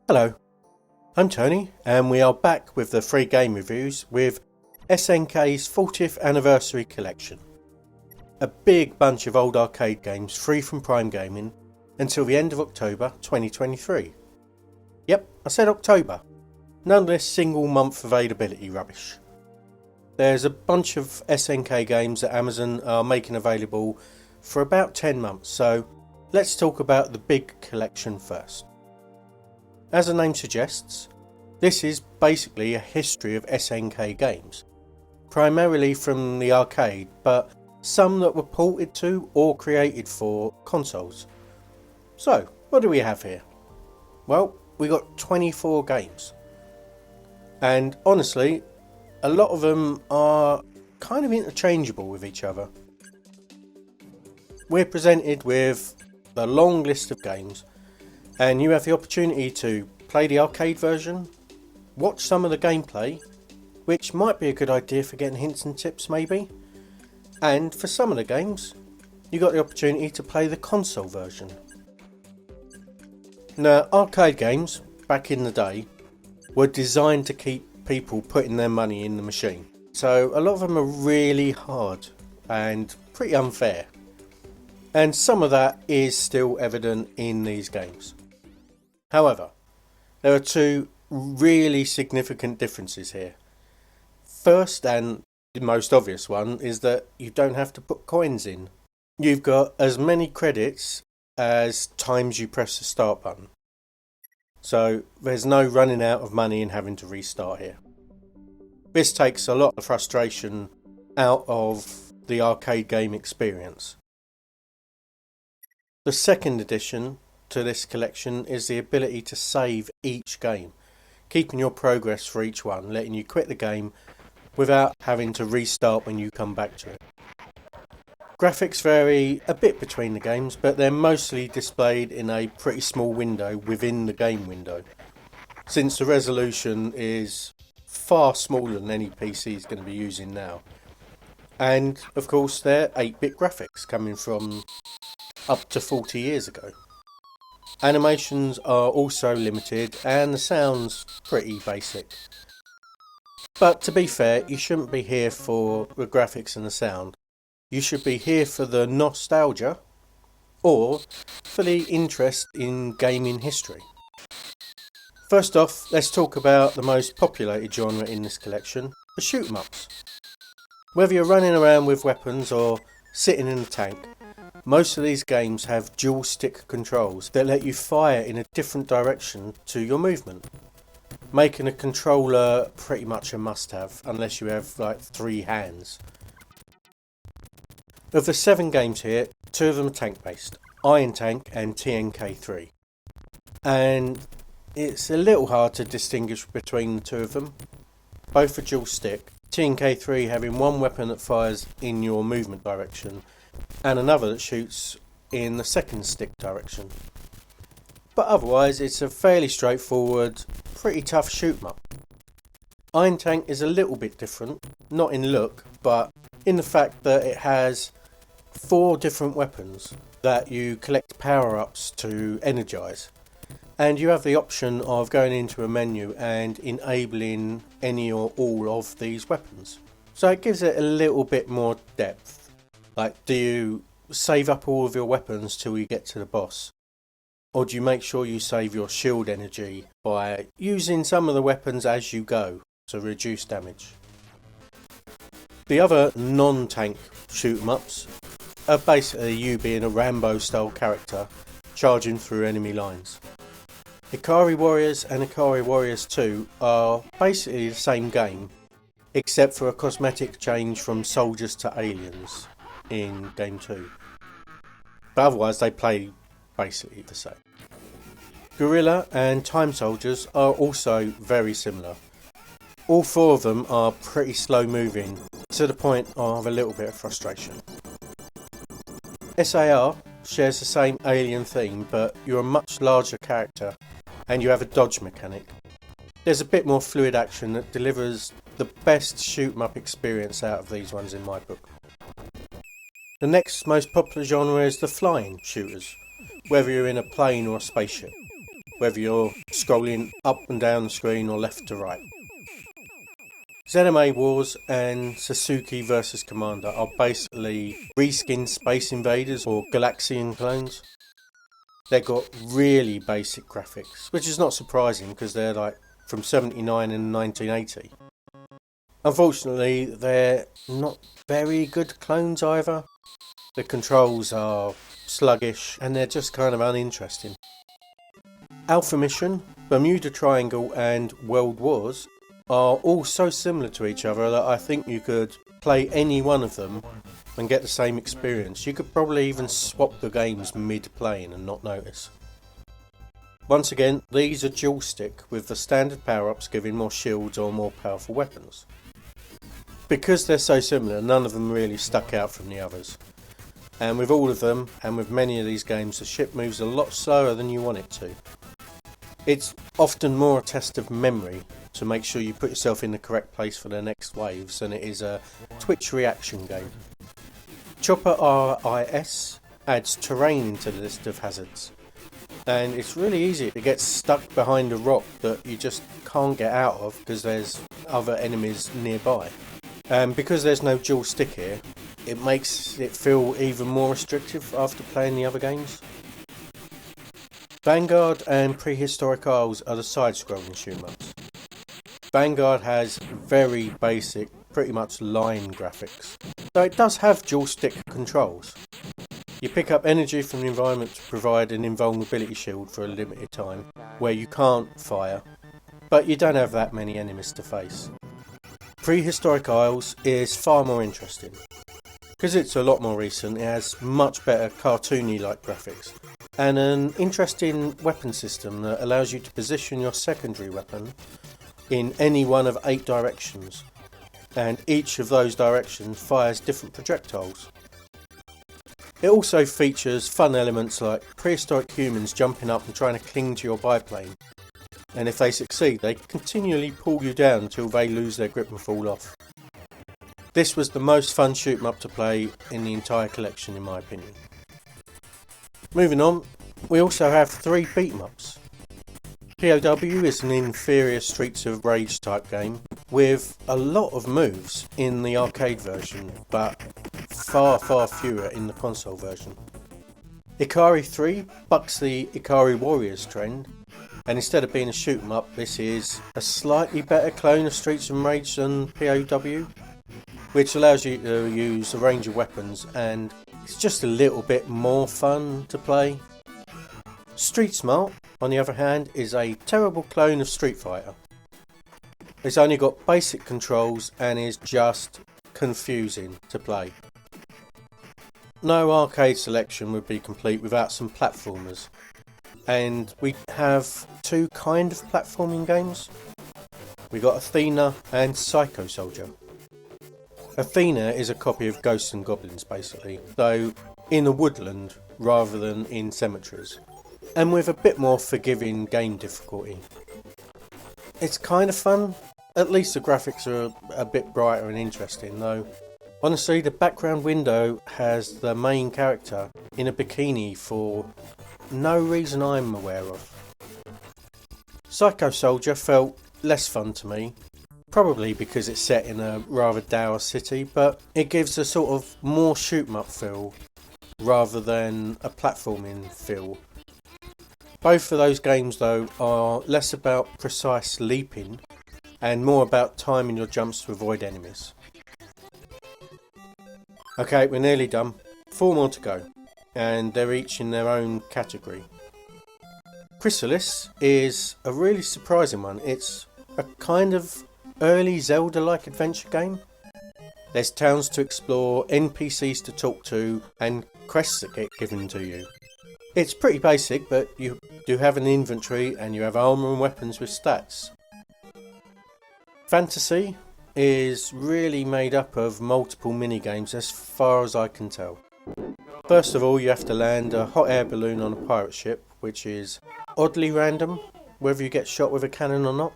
Hello, I'm Tony and we are back with the free game reviews with SNK's 40th anniversary collection. A big bunch of old arcade games free from Prime Gaming until the end of October 2023. Yep, I said October. None of this single month availability rubbish. There's a bunch of SNK games that Amazon are making available for about 10 months, so let's talk about the big collection first. As the name suggests, this is basically a history of SNK games, primarily from the arcade, but some that were ported to or created for consoles. So, what do we have here? Well, we got 24 games. And honestly, a lot of them are kind of interchangeable with each other. We're presented with a long list of games, and you have the opportunity to play the arcade version, watch some of the gameplay, which might be a good idea for getting hints and tips maybe, and for some of the games you got the opportunity to play the console version. Now, arcade games back in the day were designed to keep people putting their money in the machine, so a lot of them are really hard and pretty unfair, and some of that is still evident in these games. However, there are two really significant differences here. First, and the most obvious one, is that you don't have to put coins in. You've got as many credits as times you press the start button. So there's no running out of money and having to restart here. This takes a lot of frustration out of the arcade game experience. The second addition to this collection is the ability to save each game, keeping your progress for each one, letting you quit the game without having to restart when you come back to it. Graphics vary a bit between the games, but they're mostly displayed in a pretty small window within the game window, since the resolution is far smaller than any PC is going to be using now. And of course they're 8-bit graphics coming from up to 40 years ago. Animations are also limited and the sound's pretty basic. But to be fair, you shouldn't be here for the graphics and the sound. You should be here for the nostalgia or for the interest in gaming history. First off, let's talk about the most populated genre in this collection, the shoot 'em ups. Whether you're running around with weapons or sitting in a tank, most of these games have dual stick controls that let you fire in a different direction to your movement, making a controller pretty much a must-have unless you have like 3 hands. Of the 7 games here, 2 of them are tank based, Iron Tank and SNK 3. And it's a little hard to distinguish between the 2 of them. Both are dual stick, SNK 3 having one weapon that fires in your movement direction and another that shoots in the second stick direction. But otherwise it's a fairly straightforward, pretty tough shoot 'em up. Iron Tank is a little bit different, not in look, but in the fact that it has 4 different weapons that you collect power-ups to energise. And you have the option of going into a menu and enabling any or all of these weapons. So it gives it a little bit more depth. Like, do you save up all of your weapons till you get to the boss? Or do you make sure you save your shield energy by using some of the weapons as you go to reduce damage? The other non-tank shoot 'em ups are basically you being a Rambo style character charging through enemy lines. Ikari Warriors and Ikari Warriors 2 are basically the same game, except for a cosmetic change from soldiers to aliens in game 2. But otherwise they play basically the same. Guerrilla and Time Soldiers are also very similar. All 4 of them are pretty slow moving to the point of a little bit of frustration. SAR shares the same alien theme, but you're a much larger character and you have a dodge mechanic. There's a bit more fluid action that delivers the best shoot 'em up experience out of these ones in my book. The next most popular genre is the flying shooters, whether you're in a plane or a spaceship, whether you're scrolling up and down the screen or left to right. ZMA Wars and Sasuke vs Commander are basically reskinned Space Invaders or Galaxian clones. They've got really basic graphics, which is not surprising because they're like from 79 and 1980. Unfortunately, they're not very good clones either. The controls are sluggish and they're just kind of uninteresting. Alpha Mission, Bermuda Triangle and World Wars are all so similar to each other that I think you could play any one of them and get the same experience. You could probably even swap the games mid-playing and not notice. Once again, these are dual stick with the standard power-ups giving more shields or more powerful weapons. Because they're so similar, none of them really stuck out from the others. And with all of them, and with many of these games, the ship moves a lot slower than you want it to. It's often more a test of memory to make sure you put yourself in the correct place for the next waves than it is a twitch reaction game. Chopper RIS adds terrain into the list of hazards, and it's really easy to get stuck behind a rock that you just can't get out of because there's other enemies nearby. And because there's no dual stick here, it makes it feel even more restrictive after playing the other games. Vanguard and Prehistoric Isles are the side-scrolling shoot-'em-ups. Vanguard has very basic, pretty much line graphics, though it does have dual stick controls. You pick up energy from the environment to provide an invulnerability shield for a limited time, where you can't fire, but you don't have that many enemies to face. Prehistoric Isles is far more interesting. Because it's a lot more recent, it has much better cartoony-like graphics, and an interesting weapon system that allows you to position your secondary weapon in any one of 8 directions, and each of those directions fires different projectiles. It also features fun elements like prehistoric humans jumping up and trying to cling to your biplane, and if they succeed they continually pull you down until they lose their grip and fall off. This was the most fun shoot 'em up to play in the entire collection in my opinion. Moving on, we also have 3 beat 'em ups. POW is an inferior Streets of Rage type game with a lot of moves in the arcade version, but far fewer in the console version. Ikari 3 bucks the Ikari Warriors trend, and instead of being a shoot 'em up, this is a slightly better clone of Streets of Rage than POW, which allows you to use a range of weapons and it's just a little bit more fun to play. Street Smart, on the other hand, is a terrible clone of Street Fighter. It's only got basic controls and is just confusing to play. No arcade selection would be complete without some platformers, and we have 2 kind of platforming games. We got Athena and Psycho Soldier. Athena is a copy of Ghosts and Goblins basically, though in a woodland rather than in cemeteries, and with a bit more forgiving game difficulty. It's kind of fun, at least the graphics are a bit brighter and interesting, though honestly the background window has the main character in a bikini for no reason I'm aware of. Psycho Soldier felt less fun to me, probably because it's set in a rather dour city, but it gives a sort of more shoot 'em up feel rather than a platforming feel. Both of those games though are less about precise leaping and more about timing your jumps to avoid enemies. Okay, we're nearly done. 4 more to go, and they're each in their own category. Chrysalis is a really surprising one. It's a kind of early Zelda-like adventure game. There's towns to explore, NPCs to talk to, and quests that get given to you. It's pretty basic, but you do have an inventory and you have armour and weapons with stats. Fantasy is really made up of multiple mini-games as far as I can tell. First of all, you have to land a hot air balloon on a pirate ship, which is oddly random, whether you get shot with a cannon or not.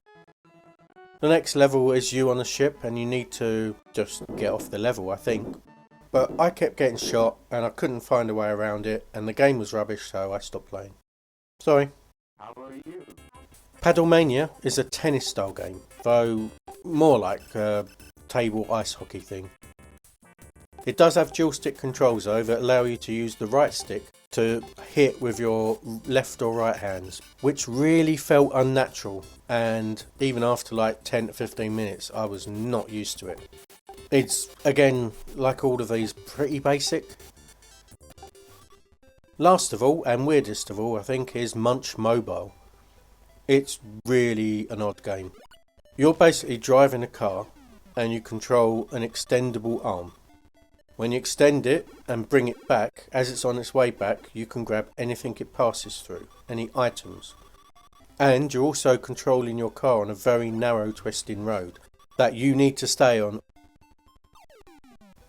The next level is you on a ship and you need to just get off the level, I think. But I kept getting shot and I couldn't find a way around it and the game was rubbish, so I stopped playing. Sorry. Paddlemania is a tennis style game, though more like a table ice hockey thing. It does have dual stick controls though that allow you to use the right stick to hit with your left or right hands, which really felt unnatural, and even after like 10 to 15 minutes I was not used to it. It's, again, like all of these, pretty basic. Last of all, and weirdest of all I think, is Munch Mobile. It's really an odd game. You're basically driving a car and you control an extendable arm. When you extend it and bring it back, as it's on its way back, you can grab anything it passes through, any items. And you're also controlling your car on a very narrow twisting road that you need to stay on.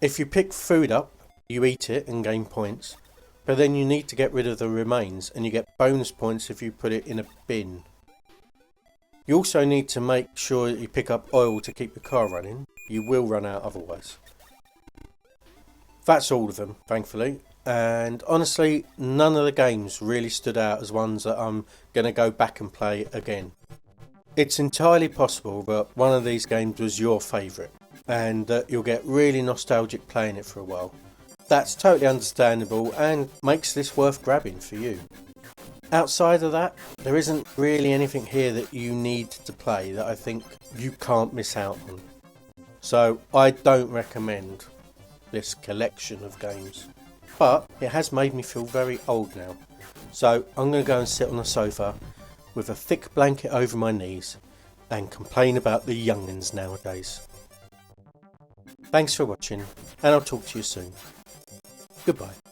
If you pick food up, you eat it and gain points, but then you need to get rid of the remains and you get bonus points if you put it in a bin. You also need to make sure that you pick up oil to keep your car running. You will run out otherwise. That's all of them, thankfully, and honestly none of the games really stood out as ones that I'm going to go back and play again. It's entirely possible that one of these games was your favourite and that you'll get really nostalgic playing it for a while. That's totally understandable and makes this worth grabbing for you. Outside of that, there isn't really anything here that you need to play that I think you can't miss out on. So I don't recommend this collection of games, but it has made me feel very old now, so I'm going to go and sit on the sofa with a thick blanket over my knees and complain about the young'uns nowadays. Thanks for watching, and I'll talk to you soon. Goodbye.